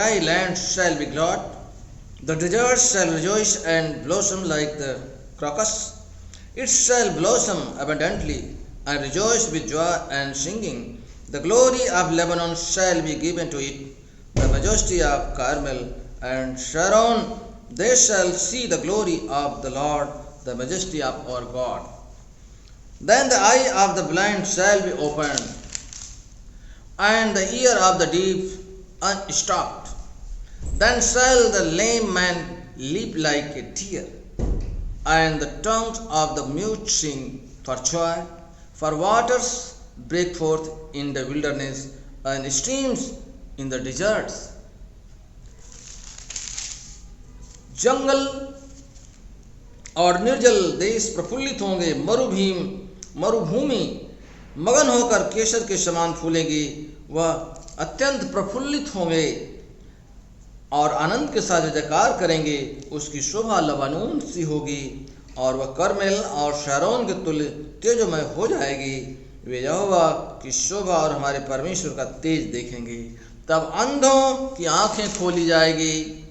dry land shall be glad, the deserts shall rejoice and blossom like the crocus. It shall blossom abundantly and rejoice with joy and singing. The glory of Lebanon shall be given to it, the majesty of Carmel and Sharon. They shall see the glory of the Lord, the majesty of our God. Then the eye of the blind shall be opened, and the ear of the deaf unstopped. Then shall the lame man leap like a deer, and the tongues of the mute sing for joy. For waters break forth in the wilderness, and streams in the deserts. जंगल और निर्जल देश प्रफुल्लित होंगे, मरुभूमि मगन होकर केसर के समान फूलेगी। वह अत्यंत प्रफुल्लित होंगे और आनंद के साथ जयकार करेंगे। उसकी शोभा लबानोन सी होगी और वह करमेल और शारोन के तुल्य तेजोमय हो जाएगी। वे यहोवा की शोभा और हमारे परमेश्वर का तेज देखेंगे। तब अंधों की आंखें खोली जाएगी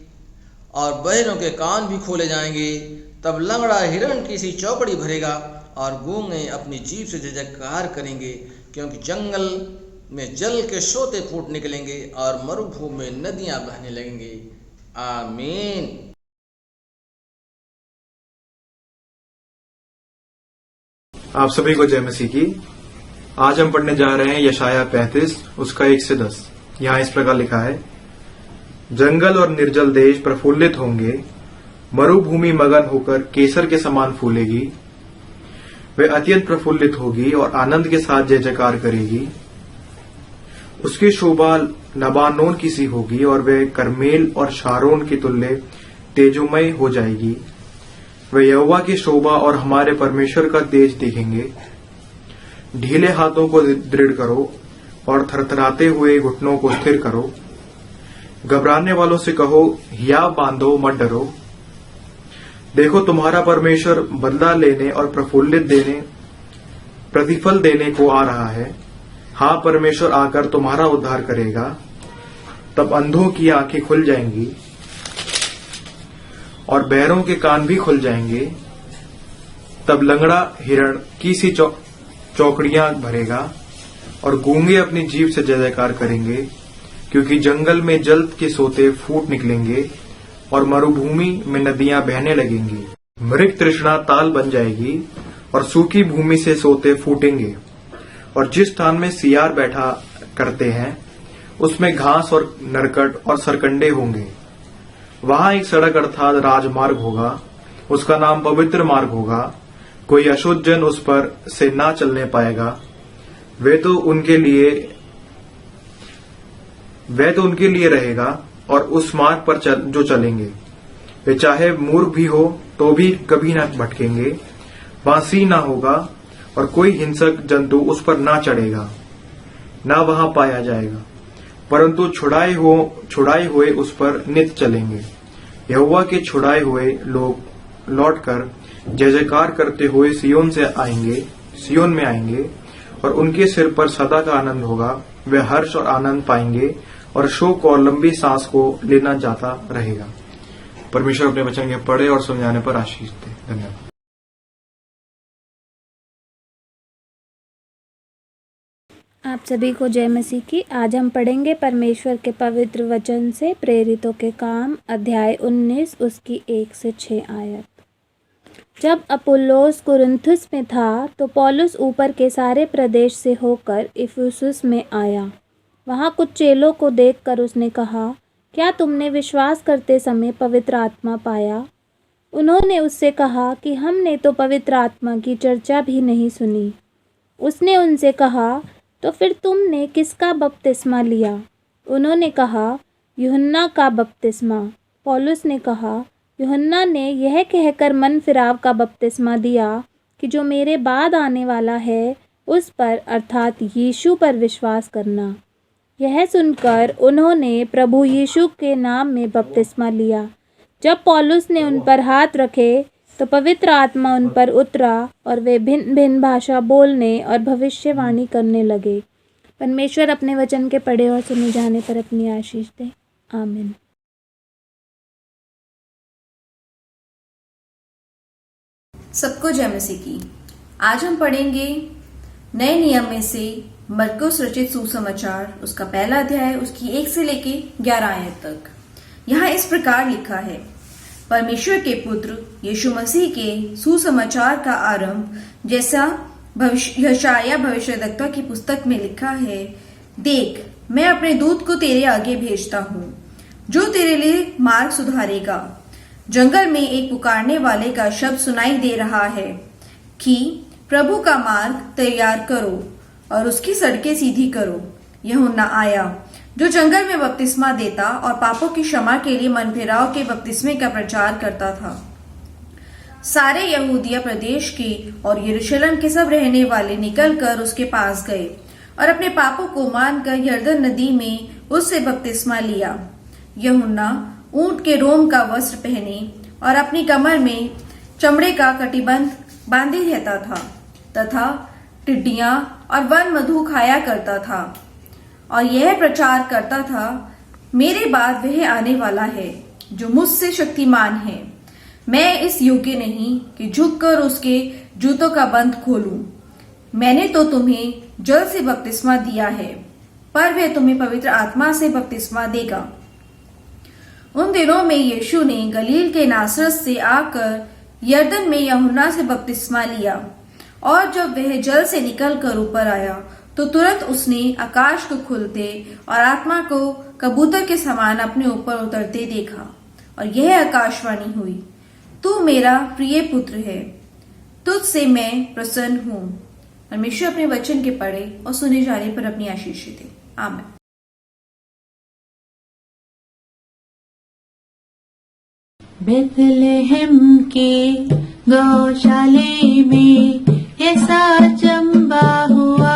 और बहरों के कान भी खोले जाएंगे। तब लंगड़ा हिरण की सी चौकड़ी भरेगा और गूंगे अपनी जीभ से जयकार करेंगे, क्योंकि जंगल में जल के सोते फूट निकलेंगे और मरुभूमि में नदियां बहने लगेंगी। आमीन। आप सभी को जय मसीह की। आज हम पढ़ने जा रहे हैं यशाया 35 उसका 1 से 10। यहाँ इस प्रकार लिखा है, जंगल और निर्जल देश प्रफुल्लित होंगे, मरुभूमि मगन होकर केसर के समान फूलेगी। वे अत्यंत प्रफुल्लित होगी और आनंद के साथ जय जयकार करेगी। उसकी शोभा लबानोन की सी होगी और वे करमेल और शारोन के तुल्य तेजोमय हो जाएगी। वे यहोवा की शोभा और हमारे परमेश्वर का तेज देखेंगे। ढीले हाथों को दृढ़ करो और थरथराते हुए घुटनों को स्थिर करो। घबराने वालों से कहो, हियाव बांधो, मत डरो। देखो, तुम्हारा परमेश्वर बदला लेने और प्रतिफल देने को आ रहा है। हाँ, परमेश्वर आकर तुम्हारा उद्धार करेगा। तब अंधों की आंखें खुल जाएंगी और बहरों के कान भी खुल जाएंगे। तब लंगड़ा हिरण की सी चौकड़ियां भरेगा और गूंगे अपनी जीभ से जय जयकार करेंगे, क्योंकि जंगल में जल के सोते फूट निकलेंगे और मरुभूमि में नदियां बहने लगेंगी। मृग तृष्णा ताल बन जाएगी और सूखी भूमि से सोते फूटेंगे। और जिस स्थान में सियार बैठा करते हैं उसमें घास और नरकट और सरकंडे होंगे। वहां एक सड़क अर्थात राजमार्ग होगा, उसका नाम पवित्र मार्ग होगा। कोई अशुद्ध जन उस पर से ना चलने पाएगा। वे तो उनके लिए रहेगा और उस मार्ग पर जो चलेंगे, वे चाहे मूर्ख भी हो तो भी कभी न भटकेंगे। वहां सिंह ना होगा और कोई हिंसक जंतु उस पर ना चढ़ेगा, ना वहां पाया जाएगा, परंतु छुड़ाए हुए उस पर नित चलेंगे। यहोवा के छुड़ाए हुए लोग लौटकर जय जयकार करते हुए सियोन में आएंगे और उनके सिर पर सदा का आनंद होगा। वे हर्ष और आनंद पाएंगे और शोक और लंबी सांस को लेना जाता रहेगा। परमेश्वर अपने वचन के पढ़े और समझाने पर आशीष दे। धन्यवाद। आप सभी को जय मसीह की। आज हम पढ़ेंगे परमेश्वर के पवित्र वचन से प्रेरितों के काम, अध्याय 19 उसकी 1 से 6 आयत। जब अपुल्लोस कुरिन्थुस में था तो पौलुस ऊपर के सारे प्रदेश से होकर इफिसुस में आया। वहाँ कुछ चेलों को देखकर उसने कहा, क्या तुमने विश्वास करते समय पवित्र आत्मा पाया? उन्होंने उससे कहा कि हमने तो पवित्र आत्मा की चर्चा भी नहीं सुनी। उसने उनसे कहा, तो फिर तुमने किसका बपतिस्मा लिया? उन्होंने कहा, यूहन्ना का बपतिस्मा। पौलुस ने कहा, यूहन्ना ने यह कहकर मन फिराव का बपतिस्मा दिया कि जो मेरे बाद आने वाला है उस पर अर्थात यीशु पर विश्वास करना। यह सुनकर उन्होंने प्रभु यीशु के नाम में बपतिस्मा लिया। जब पौलुस ने उन पर हाथ रखे तो पवित्र आत्मा उन पर उतरा और वे भिन्न भिन्न भाषा बोलने और भविष्यवाणी करने लगे। परमेश्वर अपने वचन के पढ़े और सुने जाने पर अपनी आशीष दे। आमीन। सबको जय मसीह की। आज हम पढ़ेंगे नए नियम में से मरकुस रचित सुसमाचार, उसका पहला अध्याय, उसकी 1 से लेके 11 आयत तक। यहाँ इस प्रकार लिखा है, परमेश्वर के पुत्र यीशु मसीह के सुसमाचार का आरंभ जैसा यशायाह भविष्यद्वक्ता की पुस्तक में लिखा है, देख मैं अपने दूत को तेरे आगे भेजता हूँ, जो तेरे लिए मार्ग सुधारेगा। जंगल में एक पुकारने वाले का शब्द सुनाई दे रहा है कि प्रभु का मार्ग तैयार करो और उसकी सड़कें सीधी करो। यूहन्ना आया जो जंगल में बपतिस्मा देता और पापों की क्षमा के लिए मनफिराव के बपतिस्मे का प्रचार करता था। सारे यहूदिया प्रदेश के और यरूशलेम के सब रहने वाले निकलकर उसके पास गए और अपने पापों को मानकर यरदन नदी में उससे बपतिस्मा लिया। यूहन्ना ऊंट के रोम का वस्त्र पहने और अपनी कमर में चमड़े का कटिबंध बांधे रहता था तथा टिड्डियां और वन मधु खाया करता था और यह प्रचार करता था, मेरे बाद वह आने वाला है जो मुझसे शक्तिमान है। मैं इस योग्य नहीं कि झुककर उसके जूतों का बंध खोलूं। मैंने तो तुम्हें जल से बपतिस्मा दिया है, पर वह तुम्हें पवित्र आत्मा से बपतिस्मा देगा। उन दिनों में यीशु ने गलील के नासरत से आकर यरदन में यूहन्ना से बपतिस्मा लिया और जब वह जल से निकलकर ऊपर आया तो तुरंत उसने आकाश को खुलते और आत्मा को कबूतर के समान अपने ऊपर उतरते देखा और यह आकाशवाणी हुई, तू मेरा प्रिय पुत्र है, तुझसे मैं प्रसन्न हूँ। परमेश्वर अपने वचन के पढ़े और सुने जाने पर अपनी आशीष दे। आमीन। बेथलेहम के गौशाले में ऐसा चंबा हुआ,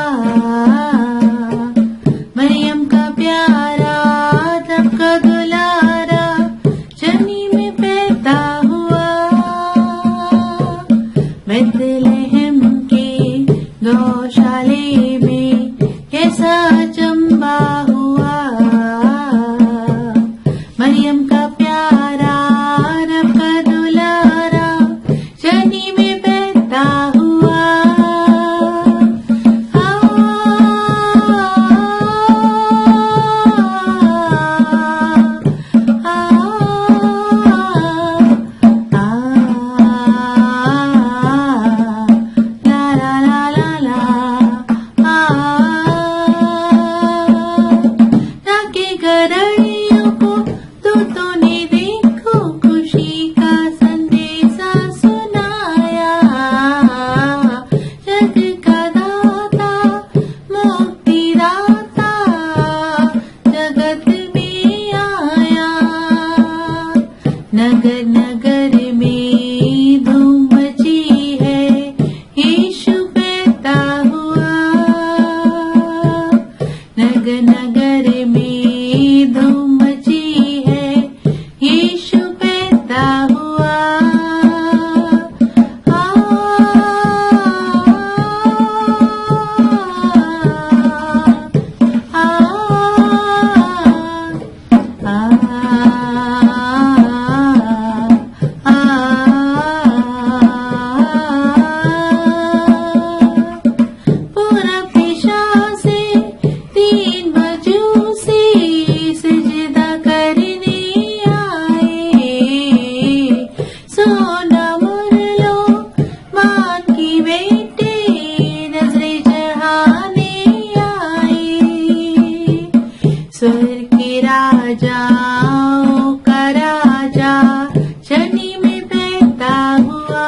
मरियम का प्यारा तब का दुलारा जनी में पैदा हुआ। बेथलेहम के गौशाले में ऐसा चंबा हुआ, मरियम का प्यारा नगर नगर में धूम मची है, यीशु पैदा हुआ। नगर नगर में धूम मची है, यीशु पैदा हुआ। स्वर्ग के राजाओं का राजा शनि में पैदा हुआ।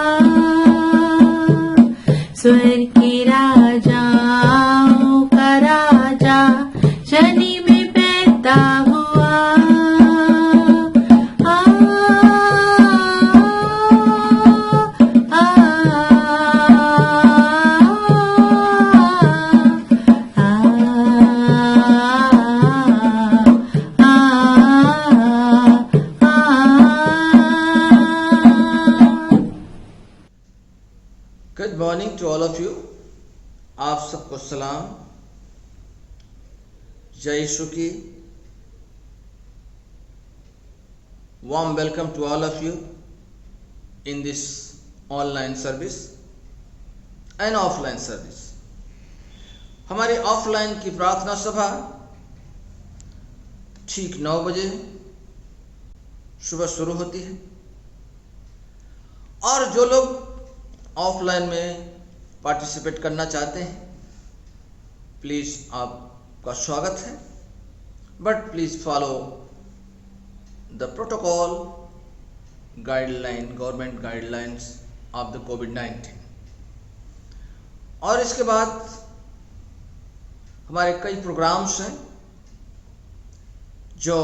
स्वर्ग के राजाओं का राजा शनि में पैदा हुआ। Good morning to all of you. आप सबको सलाम। जय यीशु की। warm welcome to all of you in this online service and offline service. हमारी ऑफलाइन की प्रार्थना सभा ठीक 9 बजे सुबह शुरू होती है और जो लोग ऑफलाइन में पार्टिसिपेट करना चाहते हैं प्लीज़ आपका स्वागत है, but please follow the protocol guideline, government guidelines of the कोविड-19। और इसके बाद हमारे कई प्रोग्राम्स हैं जो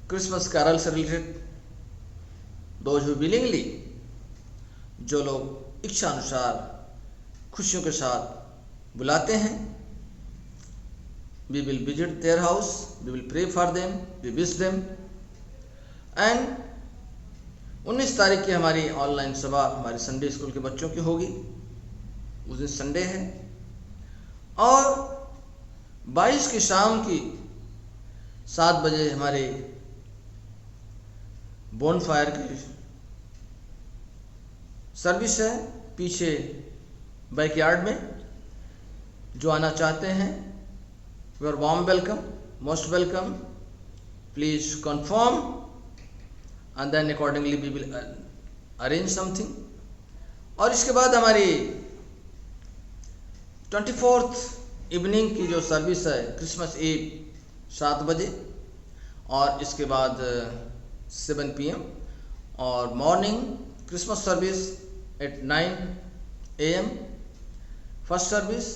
क्रिसमस कैरल से रिलेटेड, दोज हू विलिंगली, जो लोग इच्छा अनुसार खुशियों के साथ बुलाते हैं, we will visit their house, we will pray for them, we wish them। And 19 तारीख की हमारी ऑनलाइन सभा हमारे संडे स्कूल के बच्चों की होगी, उस दिन संडे है। और 22 की शाम की 7 बजे हमारे बोनफायर की सर्विस है पीछे बैकयार्ड में। जो आना चाहते हैं you are warm welcome, most welcome, please confirm and then accordingly we will arrange something। और इसके बाद हमारी 24th इवनिंग की जो सर्विस है क्रिसमस ईव 7 बजे, और इसके बाद 7 PM, और morning Christmas service at 9 AM, first service,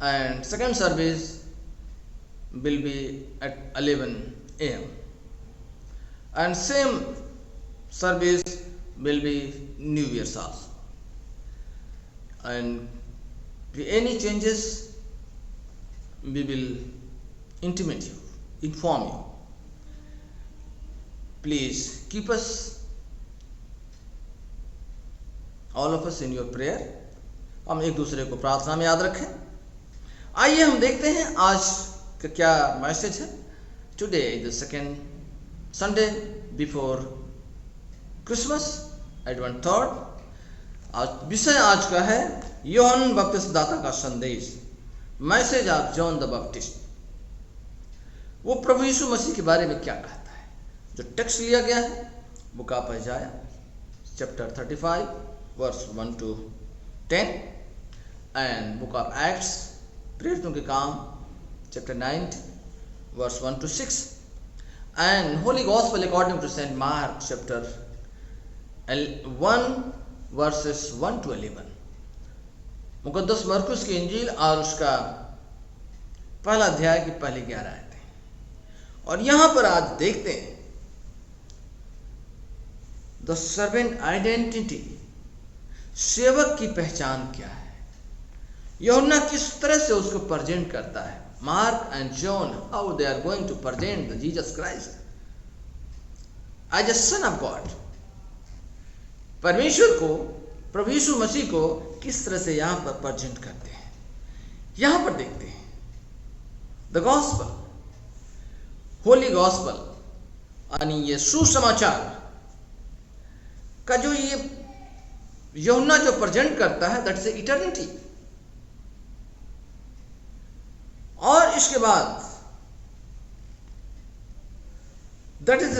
and second service will be at 11 AM, and same service will be New Year's also। And any changes we will intimate you, inform you। Please keep us, all of us, in your prayer। हम एक दूसरे को प्रार्थना में याद रखें। आइए हम देखते हैं आज का क्या मैसेज है। Today is the second Sunday before Christmas, Advent third. आज विषय आज का है यूहन्ना बपतिस्मदाता का संदेश, message of John the Baptist. वो प्रभु यीशु मसीह के बारे में क्या कहता है। जो टेक्स्ट लिया गया है book of Isaiah chapter 35 verse 1 to 10, and book of Acts प्रेरितों के काम chapter 9 verse 1 to 6, and Holy Gospel according to Saint Mark chapter 1 verses 1 to 11। मुकद्दस मरकुस की इंजील और उसका पहला अध्याय की पहली 11 आयतें। और यहां पर आज देखते हैं द सर्वेंट आइडेंटिटी, सेवक की पहचान क्या है। यूहन्ना किस तरह से उसको प्रेजेंट करता है। Mark and John, how they are going to present the Jesus Christ as a son of God। परमेश्वर को, प्रभु यीशु मसीह को किस तरह से यहां पर प्रेजेंट करते हैं, यहां पर देखते हैं। द गॉस्पल, होली गॉस्पल, यानी ये सुसमाचार का जो ये यूहन्ना जो प्रेजेंट करता है, दैट्स इटर्निटी। और इसके बाद that is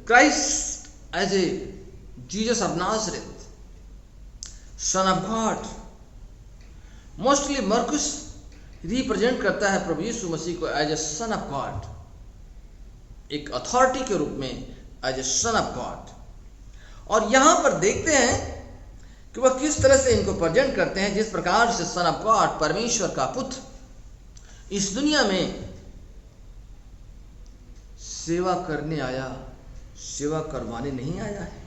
Christ as a Jesus of Nazareth, son of God. Mostly Markus represent करता है प्रभु यीशु मसीह को as a son of God, एक अथॉरिटी के रूप में as a son of God. और यहां पर देखते हैं कि वह किस तरह से इनको प्रेजेंट करते हैं, जिस प्रकार से सन ऑफ गॉड, परमेश्वर का पुत्र, इस दुनिया में सेवा करने आया, सेवा करवाने नहीं आया है।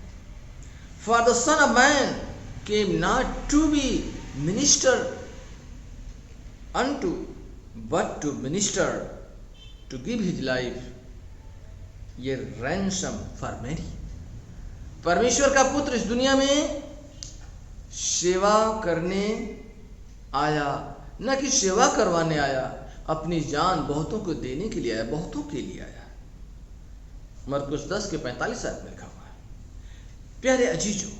For the son of man came not to be minister unto but to minister to give his life ये रैंसम फॉर मैनी। परमेश्वर का पुत्र इस दुनिया में सेवा करने आया, न कि सेवा करवाने आया। अपनी जान बहुतों को देने के लिए आया, बहुतों के लिए आया। मरकुस 10 के 45 आयत में लिखा हुआ है। प्यारे अजीजों,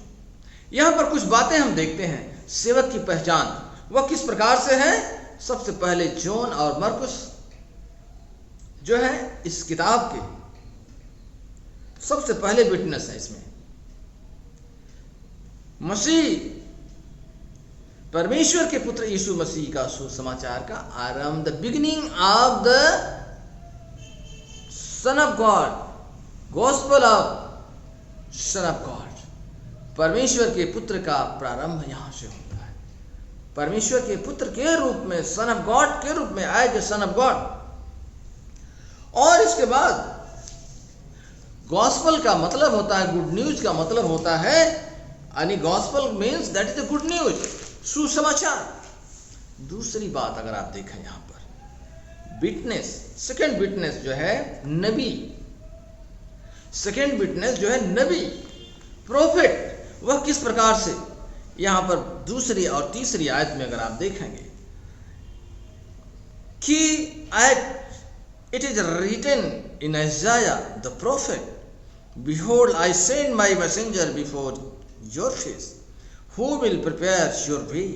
यहाँ पर कुछ बातें हम देखते हैं। सेवक की पहचान वह किस प्रकार से है। सबसे पहले जॉन और मरकुस जो है इस किताब के सबसे पहले विटनेस है। इसमें मसीह परमेश्वर के पुत्र यीशु मसीह का सुसमाचार का आरंभ, the beginning of the son of God, gospel of sun of God, परमेश्वर के पुत्र का प्रारंभ यहां से होता है। परमेश्वर के पुत्र के रूप में, सन ऑफ गॉड के रूप में आए, द सन ऑफ गॉड। और इसके बाद गॉस्पेल का मतलब होता है, गुड न्यूज का मतलब होता है, यानी gospel means that is the good news, सुसमाचार। दूसरी बात अगर आप देखें यहां पर विटनेस, सेकेंड विटनेस जो है नबी, सेकेंड विटनेस जो है नबी, प्रोफेट, वह किस प्रकार से यहां पर दूसरी और तीसरी आयत में अगर आप देखेंगे कि it is written in Isaiah the prophet, behold I send my messenger before your face, who will prepare your way,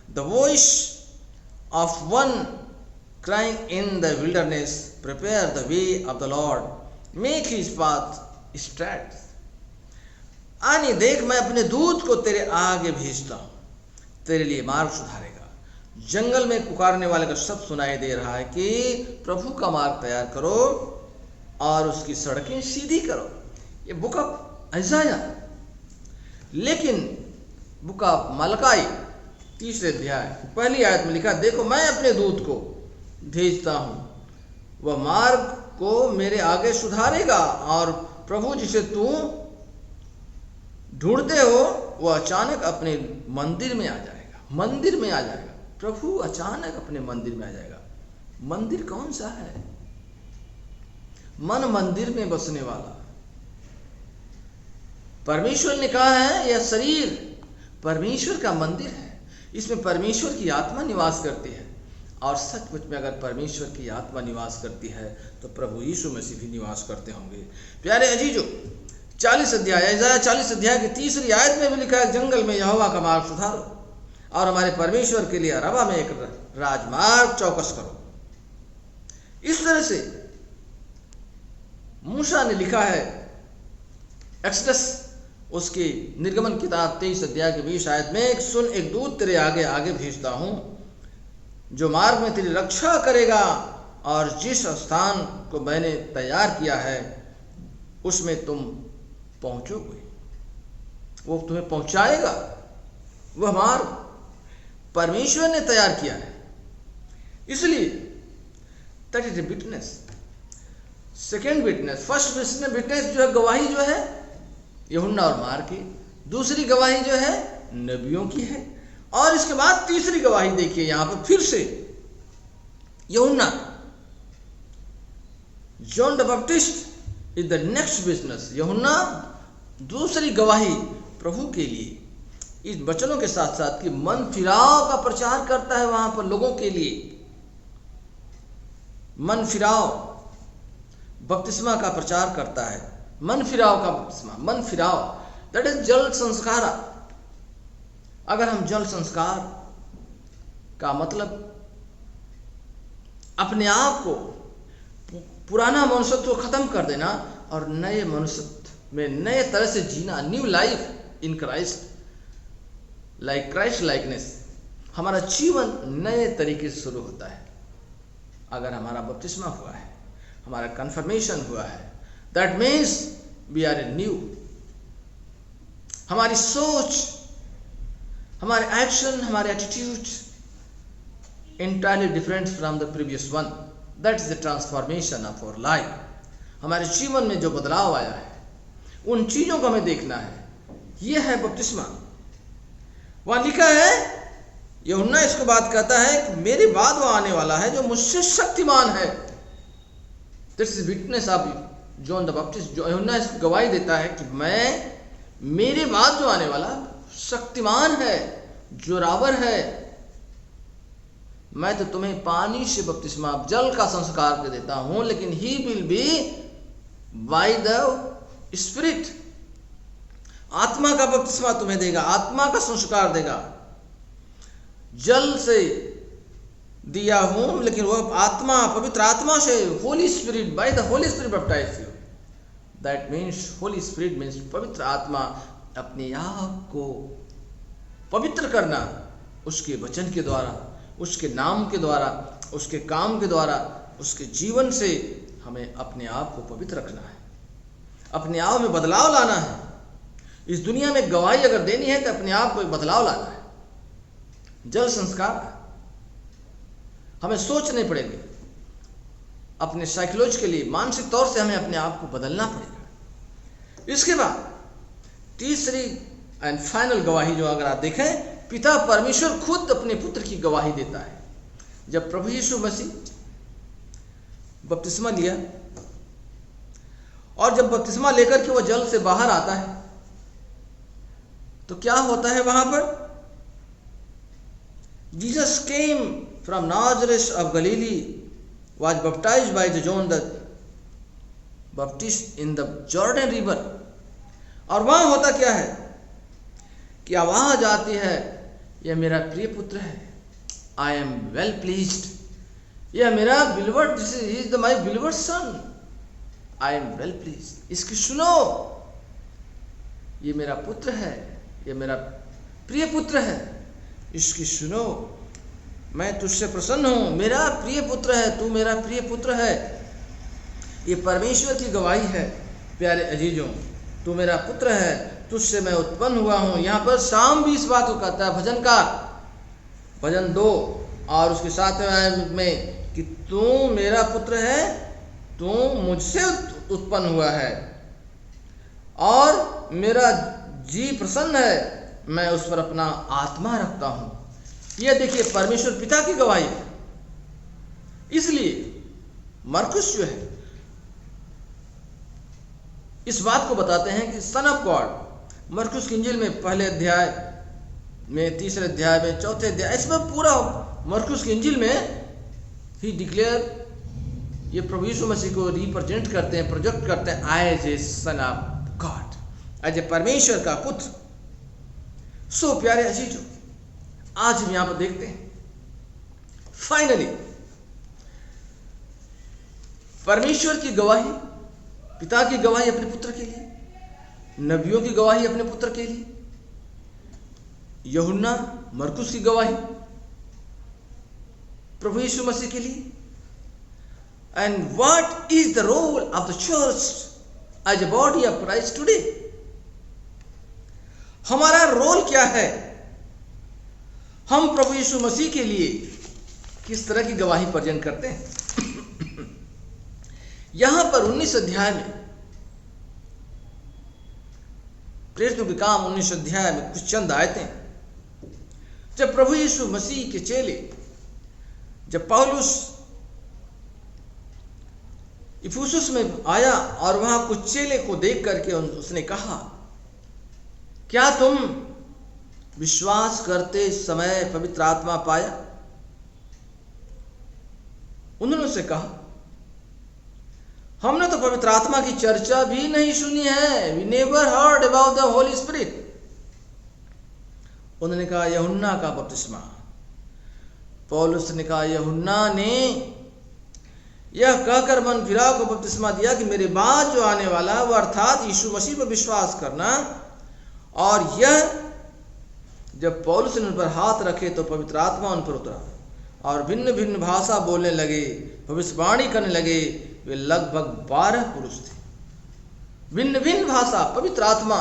the voice of one crying in the wilderness, prepare the way of the Lord, make his path straight। आनी देख, मैं अपने दूत को तेरे आगे भेजता हूं, तेरे लिए मार्ग सुधारेगा। जंगल में पुकारने वाले का शब्द सुनाई दे रहा है कि प्रभु का मार्ग तैयार करो और उसकी सड़कें सीधी करो। ये बुक ऑफ आइज़ाया। लेकिन बुक ऑफ मलकाई तीसरे अध्याय पहली आयत में लिखा, देखो मैं अपने दूत को भेजता हूं, वह मार्ग को मेरे आगे सुधारेगा। और प्रभु जिसे तू ढूंढते हो वह अचानक अपने मंदिर में आ जाएगा, मंदिर में आ जाएगा। प्रभु अचानक अपने मंदिर में आ जाएगा। मंदिर कौन सा है? मन मंदिर में बसने वाला। परमेश्वर ने कहा है यह शरीर परमेश्वर का मंदिर है, इसमें परमेश्वर की आत्मा निवास करती है। और सचमुच में अगर परमेश्वर की आत्मा निवास करती है तो प्रभु यीशु मसीह भी निवास करते होंगे। प्यारे अजीजों, 40 अध्याय आइज़ाया 40 अध्याय की तीसरी आयत में भी लिखा है, जंगल में यहोवा का मार्ग सुधारो और हमारे परमेश्वर के लिए अरबा में एक राजमार्ग चौकस करो। इस तरह से मूसा ने लिखा है एक्सडस, उसकी निर्गमन किताब 23 अध्याय के 20 आयत में, सुन एक दूत तेरे आगे आगे भेजता हूं जो मार्ग में तेरी रक्षा करेगा, और जिस स्थान को मैंने तैयार किया है उसमें तुम पहुंचोगे, वो तुम्हें पहुंचाएगा। वह मार्ग परमेश्वर ने तैयार किया है। इसलिए that is a witness. Second witness, first witness जो है गवाही जो है यूहन्ना और मार्क की, दूसरी गवाही जो है नबियों की है, और इसके बाद तीसरी गवाही देखिए यहां पर फिर से Yuhanna, John the Baptist is the next witness. Yuhanna दूसरी गवाही प्रभु के लिए इस वचनों के साथ साथ कि मन फिराव का प्रचार करता है वहां पर लोगों के लिए। मन फिराव बपतिस्मा का प्रचार करता है, मन फिराव का बपतिस्मा, मन फिराव दैट इज जल संस्कार। अगर हम जल संस्कार का मतलब अपने आप को पुराना मनुष्यत्व खत्म कर देना और नए मनुष्यत्व में नए तरह से जीना, new life in Christ, like Christ likeness, हमारा जीवन नए तरीके से शुरू होता है अगर हमारा बपतिस्मा हुआ है, हमारा कन्फर्मेशन हुआ है। That means we are a new. हमारी सोच, हमारे एक्शन, हमारे attitude entirely different from the previous one. That is the transformation of our life. हमारे जीवन में जो बदलाव आया है उन चीजों को हमें देखना है। यह है बपतिस्मा। वहां लिखा है, यूहन्ना इसको बात कहता है कि मेरे बाद वो आने वाला है जो मुझसे शक्तिमान है। This is witness of John the Baptist. जो यूहन्ना इसको गवाही देता है कि मेरे बाद जो आने वाला शक्तिमान है, जोरावर है। मैं तो तुम्हें पानी से बपतिस्मा, जल का संस्कार दे देता हूं, लेकिन he will be by the spirit. आत्मा का बपतिस्मा तुम्हें देगा, आत्मा का संस्कार देगा। जल से दिया हूं, लेकिन वह आत्मा, पवित्र आत्मा से, Holi spirit, by the Holy spirit baptise you. That means Holi spirit means पवित्र आत्मा अपने आप को पवित्र करना, उसके वचन के द्वारा, उसके नाम के द्वारा, उसके काम के द्वारा, उसके जीवन से हमें अपने आप को पवित्र रखना है, अपने आप में बदलाव लाना है। इस दुनिया में गवाही अगर देनी है तो अपने आप को बदलाव लाना है। जल संस्कार हमें सोचने पड़ेंगे, अपने साइकोलॉजिकली, मानसिक तौर से हमें अपने आप को बदलना पड़ेगा। इसके बाद तीसरी एंड फाइनल गवाही जो अगर आप देखें, पिता परमेश्वर खुद अपने पुत्र की गवाही देता है। जब प्रभु यीशु मसीह बपतिस्मा लिया और जब बपतिस्मा लेकर के वह जल से बाहर आता है तो क्या होता है वहां पर? Jesus came from Nazareth of Galilee, was baptised by the John the Baptist in the Jordan river. और वहां होता क्या है कि आवाज आती है, यह मेरा प्रिय पुत्र है, आई एम वेल प्लीज्ड, यह मेरा beloved, this is my beloved son, I am well pleased, इसकी सुनो, ये मेरा पुत्र है, ये मेरा प्रिय पुत्र है, इसकी सुनो, मैं तुझसे प्रसन्न हूं, मेरा प्रिय पुत्र है, तू मेरा प्रिय पुत्र है। ये परमेश्वर की गवाही है। प्यारे अजीजों, तू मेरा पुत्र है, तुझसे मैं उत्पन्न हुआ हूं। यहाँ पर शाम भी इस बात को कहता है भजनकार, भजन 2 और उसके 7वें में कि तू मेरा पुत्र है, तू मुझसे उत्पन्न हुआ है और मेरा जी प्रसन्न है, मैं उस पर अपना आत्मा रखता हूं। यह देखिए परमेश्वर पिता की गवाही है। इसलिए मरकुस जो है इस बात को बताते हैं कि सन ऑफ गॉड, मरकुस की इंजिल में पहले अध्याय में, तीसरे अध्याय में, चौथे अध्याय, इसमें पूरा मरकुस की इंजिल में ही डिक्लेयर, ये प्रभु यीशु मसीह को रिप्रेजेंट करते हैं, प्रोजेक्ट करते हैं as a son of God, as a परमेश्वर का पुत्र। सो प्यारे अजीजों, आज हम यहां पर देखते हैं फाइनली परमेश्वर की गवाही, पिता की गवाही अपने पुत्र के लिए, नबियों की गवाही अपने पुत्र के लिए, यूहन्ना मरकुस की गवाही प्रभु यीशु मसीह के लिए। And what is the role of the church as a body of Christ today? हमारा रोल क्या है? हम प्रभु यीशु मसीह के लिए किस तरह की गवाही प्रेजेंट करते हैं? यहां पर 19 अध्याय में, प्रेरितों के काम 19 अध्याय में कुछ चंद आयतें, जब प्रभु यीशु मसीह के चेले, जब पौलुस इफुसुस में आया और वहां कुछ चेले को देख करके उसने कहा, क्या तुम विश्वास करते समय पवित्र आत्मा पाया? उन्होंने उससे कहा, हमने तो पवित्र आत्मा की चर्चा भी नहीं सुनी है, we never heard about the Holy Spirit. उन्होंने कहा यूहन्ना का बपतिस्मा। पौलुस ने कहा यूहन्ना ने यह कहकर मन फिराव को बपतिस्मा दिया कि मेरे बाद जो आने वाला वह अर्थात यीशु मसीह पर विश्वास करना। और यह जब पौलुस ने उन पर हाथ रखे तो पवित्र आत्मा उन पर उतरा और भिन्न भिन्न भाषा बोलने लगे, भविष्यवाणी करने लगे। वे लगभग 12 पुरुष थे। भिन्न भिन्न भाषा, पवित्र आत्मा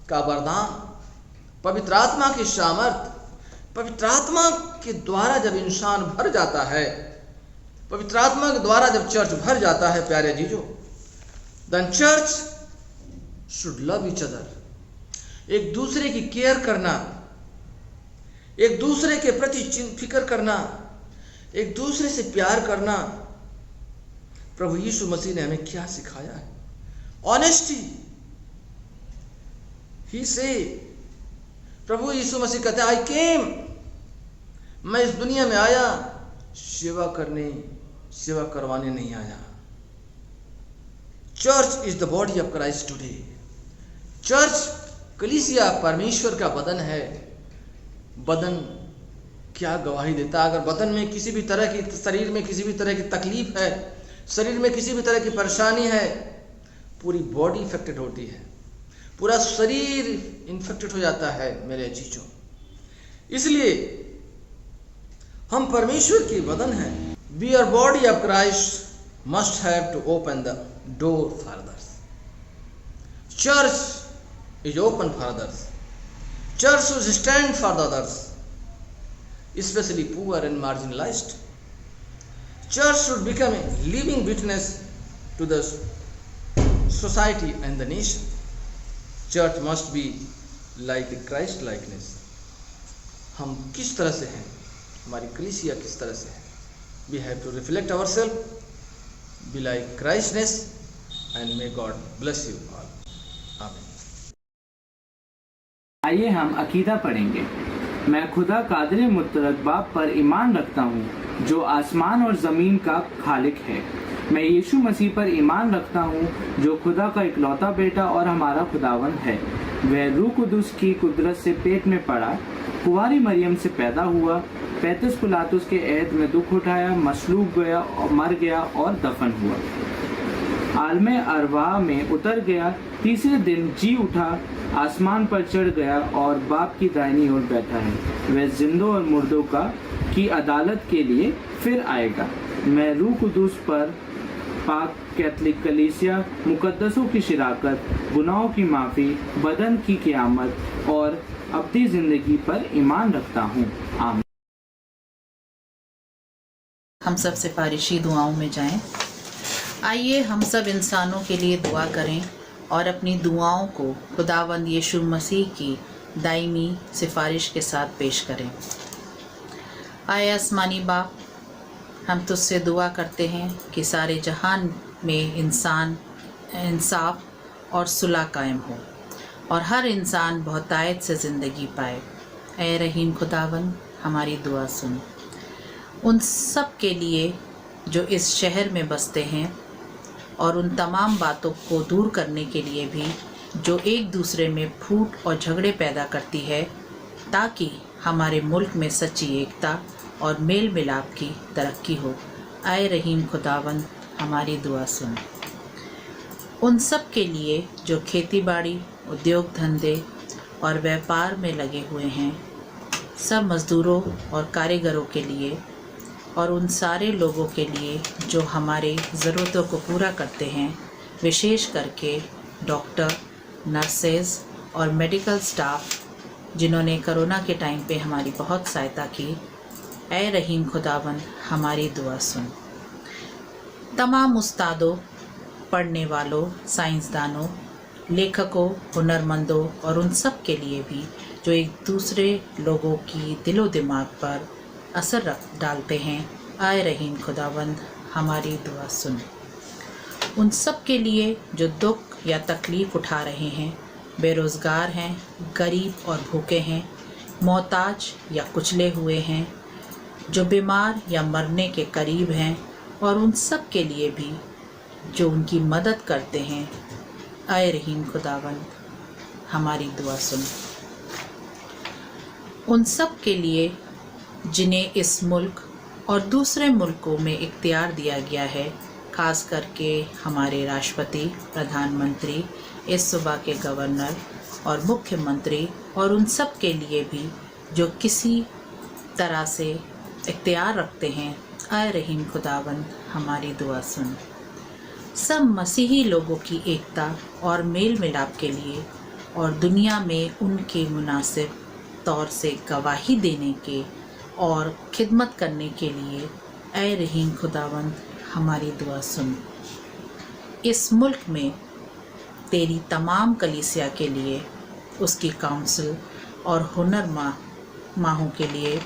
का वरदान, पवित्र आत्मा की सामर्थ, पवित्र आत्मा के द्वारा जब इंसान भर जाता है, पवित्र आत्मा के द्वारा जब चर्च भर जाता है, प्यारे जीजो, then church should love each other. एक दूसरे की केयर करना, एक दूसरे के प्रति फिक्र करना, एक दूसरे से प्यार करना। प्रभु यीशु मसीह ने हमें क्या सिखाया है? ऑनेस्टी। ही से प्रभु यीशु मसीह कहते हैं, आई केम, मैं इस दुनिया में आया सेवा करने, सेवा करवाने नहीं आया। Church is the body of Christ today. Church कलीसिया परमेश्वर का बदन है। बदन क्या गवाही देता है? अगर बदन में किसी भी तरह की, शरीर में किसी भी तरह की तकलीफ है, शरीर में किसी भी तरह की परेशानी है, पूरी बॉडी इफेक्टेड होती है, पूरा शरीर इन्फेक्टेड हो जाता है मेरे अजीजों। इसलिए हम परमेश्वर की बदन हैं। We are body of Christ must have to open the door for others. Church is open for others. Church should stand for the others, especially poor and marginalized. Church should become a living witness to the society and the nation. Church must be like the Christ likeness. हम किस तरह से हैं, हमारी कलीसिया किस तरह से है? We have to reflect ourselves, be like Christness, and may God bless you all. Amen. आइए हम अकीदा पढ़ेंगे। मैं खुदा कादिर मुतलक बाप पर ईमान रखता हूँ जो आसमान और ज़मीन का खालिक है। मैं यीशु मसीह पर ईमान रखता हूँ जो खुदा का इकलौता बेटा और हमारा खुदावंद है। वह रूह कुदुस की कुदरत से पेट में पड़ा, कुंवारी मरियम से पैदा हुआ, 35 पिलातुस के ऐद में दुख उठाया, मसलूब गया और मर गया और दफन हुआ। आलमे अरवाह में उतर गया, तीसरे दिन जी उठा, आसमान पर चढ़ गया और बाप की दाहिनी ओर बैठा है। वह जिंदों और मुर्दों की अदालत के लिए फिर आएगा। मैं रूह कुदुस पर, पाक कैथलिक कलीसिया, मुकद्दसों की शिराकत, गुनाहों की माफ़ी, बदन की क़यामत और अब्दी ज़िंदगी पर ईमान रखता हूँ। आमीन। हम सब सिफारिशी दुआओं में जाएं। आइए हम सब इंसानों के लिए दुआ करें और अपनी दुआओं को खुदावंद यीशु मसीह की दायमी सिफारिश के साथ पेश करें। आए आसमानी बाप, हम तुझसे दुआ करते हैं कि सारे जहान में इंसाफ और सुलह कायम हो और हर इंसान बहुतायत से ज़िंदगी पाए। ऐ रहीम खुदावंद, हमारी दुआ सुन। उन सब के लिए जो इस शहर में बसते हैं और उन तमाम बातों को दूर करने के लिए भी जो एक दूसरे में फूट और झगड़े पैदा करती है, ताकि हमारे मुल्क में सच्ची एकता और मेल मिलाप की तरक्की हो। आए रहीम खुदावंद, हमारी दुआ सुन। उन सब के लिए जो खेती बाड़ी, उद्योग धंधे और व्यापार में लगे हुए हैं, सब मज़दूरों और कारीगरों के लिए और उन सारे लोगों के लिए जो हमारे ज़रूरतों को पूरा करते हैं, विशेष करके डॉक्टर, नर्सेज और मेडिकल स्टाफ जिन्होंने कोरोना के टाइम पे हमारी बहुत सहायता की। ऐ रहीम खुदावंद, हमारी दुआ सुन। तमाम उस्तादों, पढ़ने वालों, साइंसदानों, लेखकों, हुनरमंदों और उन सब के लिए भी जो एक दूसरे लोगों की दिलो दिमाग पर असर डालते हैं। आए रहीम खुदावंद, हमारी दुआ सुन। उन सब के लिए जो दुख या तकलीफ़ उठा रहे हैं, बेरोज़गार हैं, गरीब और भूखे हैं, मोहताज या कुचले हुए हैं, जो बीमार या मरने के करीब हैं, और उन सब के लिए भी जो उनकी मदद करते हैं। आए रहीम खुदावंद, हमारी दुआ सुन। उन सब के लिए जिन्हें इस मुल्क और दूसरे मुल्कों में इख्तियार दिया गया है, ख़ास करके हमारे राष्ट्रपति, प्रधानमंत्री, इस सूबा के गवर्नर और मुख्यमंत्री, और उन सब के लिए भी जो किसी तरह से इख्तियार रखते हैं। आए रहीम खुदावंद, हमारी दुआ सुन। सब मसीही लोगों की एकता और मेल मिलाप के लिए और दुनिया में उनके मुनासिब तौर से गवाही देने के और खिदमत करने के लिए ऐ रहीम खुदावंद, हमारी दुआ सुन। इस मुल्क में तेरी तमाम कलीसिया के लिए, उसकी काउंसिल और हुनरमाहों के लिए,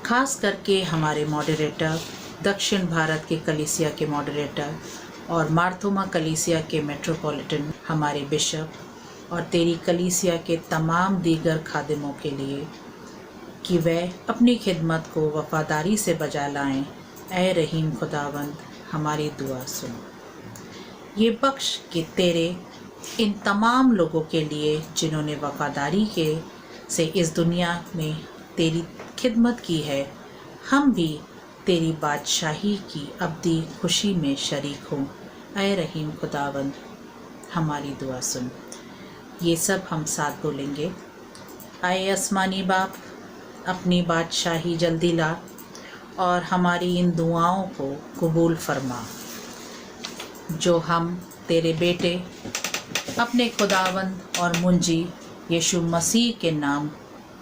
ख़ास करके हमारे मॉडरेटर, दक्षिण भारत के कलीसिया के मॉडरेटर और मार्थोमा कलीसिया के मेट्रोपॉलिटन, हमारे बिशप और तेरी कलीसिया के तमाम दीगर खादिमों के लिए कि वह अपनी खिदमत को वफ़ादारी से बजा लाएं। ऐ रहीम खुदावंद, हमारी दुआ सुन। ये बख्श कि तेरे इन तमाम लोगों के लिए जिन्होंने वफ़ादारी के से इस दुनिया में तेरी खिदमत की है, हम भी तेरी बादशाही की अब्दी खुशी में शरीक हों। ऐ रहीम खुदावंद, हमारी दुआ सुन। ये सब हम साथ बोलेंगे। आए आसमानी बाप, अपनी बादशाही जल्दी ला और हमारी इन दुआओं को कबूल फरमा जो हम तेरे बेटे अपने खुदावंद और मुंजी यीशु मसीह के नाम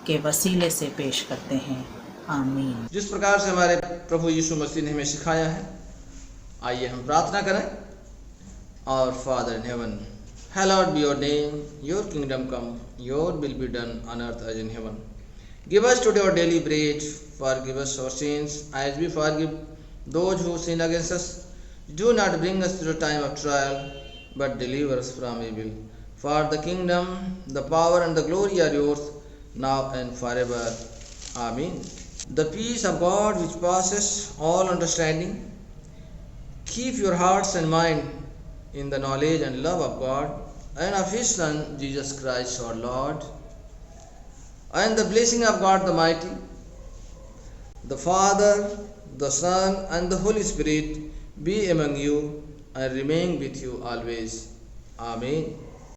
के वसीले से पेश करते हैं। आमीन। जिस प्रकार से हमारे प्रभु यीशु मसीह ने हमें सिखाया है, आइए हम प्रार्थना करें। और father in heaven, hallowed be your name, your kingdom come, your will be done on earth as in heaven. Give us today our daily bread, forgive us our sins as we forgive those who sin against us. Do not bring us to the time of trial, but deliver us from evil. For the kingdom, the power and the glory are yours, now and forever. Amen. The peace of God which passes all understanding, keep your hearts and mind in the knowledge and love of God and of His Son Jesus Christ our Lord, and the blessing of God the Mighty, the Father, the Son, and the Holy Spirit be among you and remain with you always. Amen.